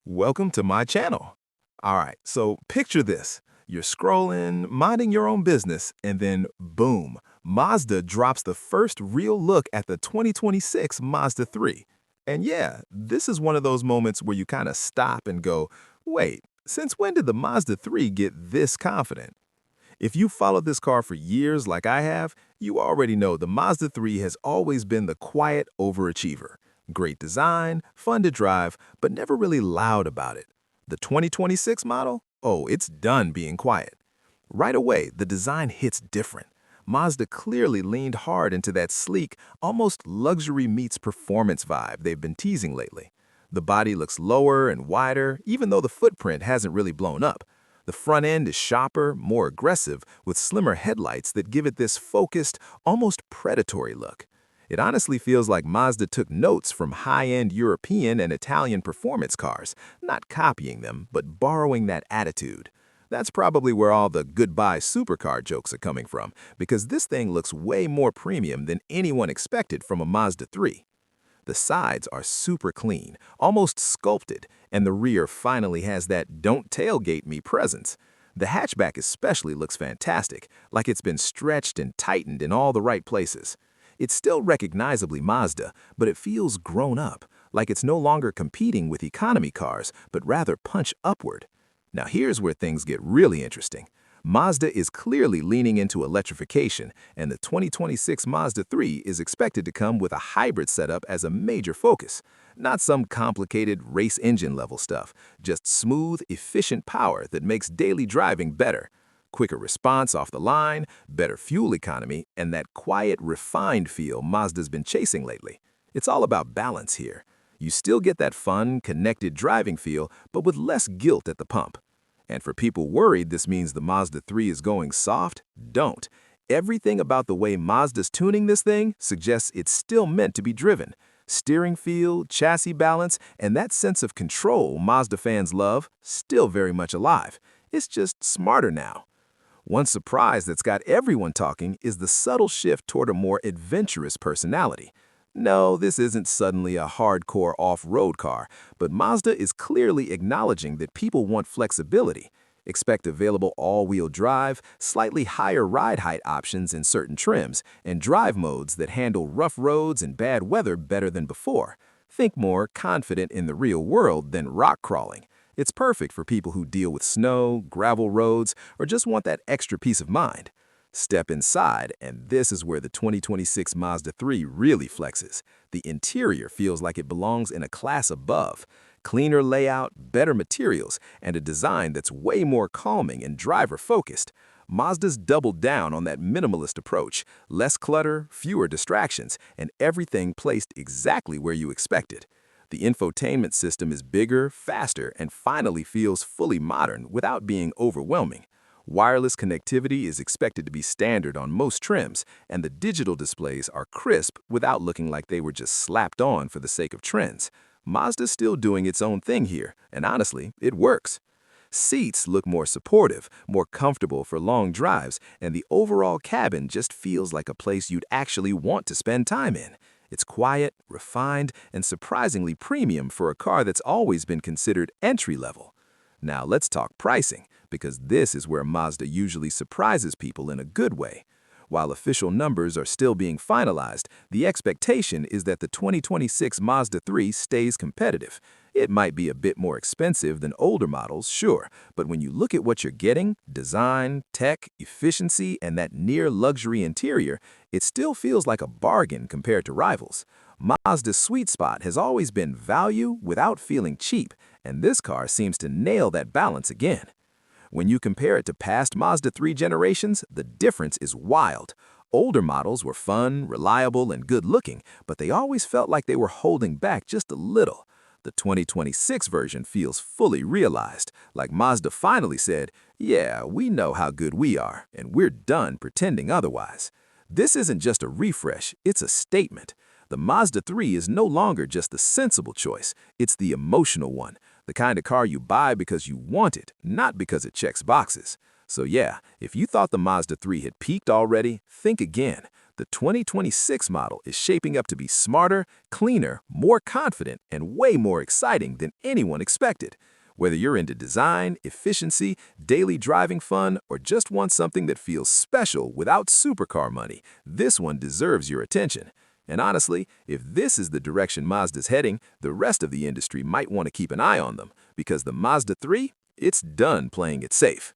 Welcome to my channel. All right, so picture this. You're scrolling, minding your own business, and then boom, Mazda drops the first real look at the 2026 Mazda 3. And yeah, this is one of those moments where you kind of stop and go, wait, since when did the Mazda 3 get this confident? If you followed this car for years like I have, you already know the Mazda 3 has always been the quiet overachiever. Great design, fun to drive, but never really loud about it. The 2026 model? Oh, it's done being quiet. Right away, the design hits different. Mazda clearly leaned hard into that sleek, almost luxury meets performance vibe they've been teasing lately. The body looks lower and wider, even though the footprint hasn't really blown up. The front end is sharper, more aggressive, with slimmer headlights that give it this focused, almost predatory look. It honestly feels like Mazda took notes from high-end European and Italian performance cars, not copying them, but borrowing that attitude. That's probably where all the goodbye supercar jokes are coming from, because this thing looks way more premium than anyone expected from a Mazda 3. The sides are super clean, almost sculpted, and the rear finally has that "don't tailgate me" presence. The hatchback especially looks fantastic, like it's been stretched and tightened in all the right places. It's still recognizably Mazda, but it feels grown up, like it's no longer competing with economy cars, but rather punch upward. Now here's where things get really interesting. Mazda is clearly leaning into electrification, and the 2026 Mazda 3 is expected to come with a hybrid setup as a major focus. Not some complicated race engine level stuff, just smooth, efficient power that makes daily driving better. Quicker response off the line, better fuel economy, and that quiet, refined feel Mazda's been chasing lately. It's all about balance here. You still get that fun, connected driving feel, but with less guilt at the pump. And for people worried this means the Mazda 3 is going soft, don't. Everything about the way Mazda's tuning this thing suggests it's still meant to be driven. Steering feel, chassis balance, and that sense of control Mazda fans love, still very much alive. It's just smarter now. One surprise that's got everyone talking is the subtle shift toward a more adventurous personality. No, this isn't suddenly a hardcore off-road car, but Mazda is clearly acknowledging that people want flexibility. Expect available all-wheel drive, slightly higher ride height options in certain trims, and drive modes that handle rough roads and bad weather better than before. Think more confident in the real world than rock crawling. It's perfect for people who deal with snow, gravel roads, or just want that extra peace of mind. Step inside, and this is where the 2026 Mazda 3 really flexes. The interior feels like it belongs in a class above. Cleaner layout, better materials, and a design that's way more calming and driver-focused. Mazda's doubled down on that minimalist approach. Less clutter, fewer distractions, and everything placed exactly where you expected. The infotainment system is bigger, faster, and finally feels fully modern without being overwhelming. Wireless connectivity is expected to be standard on most trims, and the digital displays are crisp without looking like they were just slapped on for the sake of trends. Mazda's still doing its own thing here, and honestly, it works. Seats look more supportive, more comfortable for long drives, and the overall cabin just feels like a place you'd actually want to spend time in. It's quiet, refined, and surprisingly premium for a car that's always been considered entry-level. Now let's talk pricing, because this is where Mazda usually surprises people in a good way. While official numbers are still being finalized, the expectation is that the 2026 Mazda 3 stays competitive. It might be a bit more expensive than older models, sure, but when you look at what you're getting, design, tech, efficiency, and that near-luxury interior, it still feels like a bargain compared to rivals. Mazda's sweet spot has always been value without feeling cheap, and this car seems to nail that balance again. When you compare it to past Mazda 3 generations, the difference is wild. Older models were fun, reliable, and good-looking, but they always felt like they were holding back just a little. The 2026 version feels fully realized, like Mazda finally said, yeah, we know how good we are, and we're done pretending otherwise. This isn't just a refresh, it's a statement. The Mazda 3 is no longer just the sensible choice, it's the emotional one. The kind of car you buy because you want it, not because it checks boxes. So yeah, if you thought the Mazda 3 had peaked already, think again. The 2026 model is shaping up to be smarter, cleaner, more confident, and way more exciting than anyone expected. Whether you're into design, efficiency, daily driving fun, or just want something that feels special without supercar money, this one deserves your attention. And honestly, if this is the direction Mazda's heading, the rest of the industry might want to keep an eye on them, because the Mazda 3, it's done playing it safe.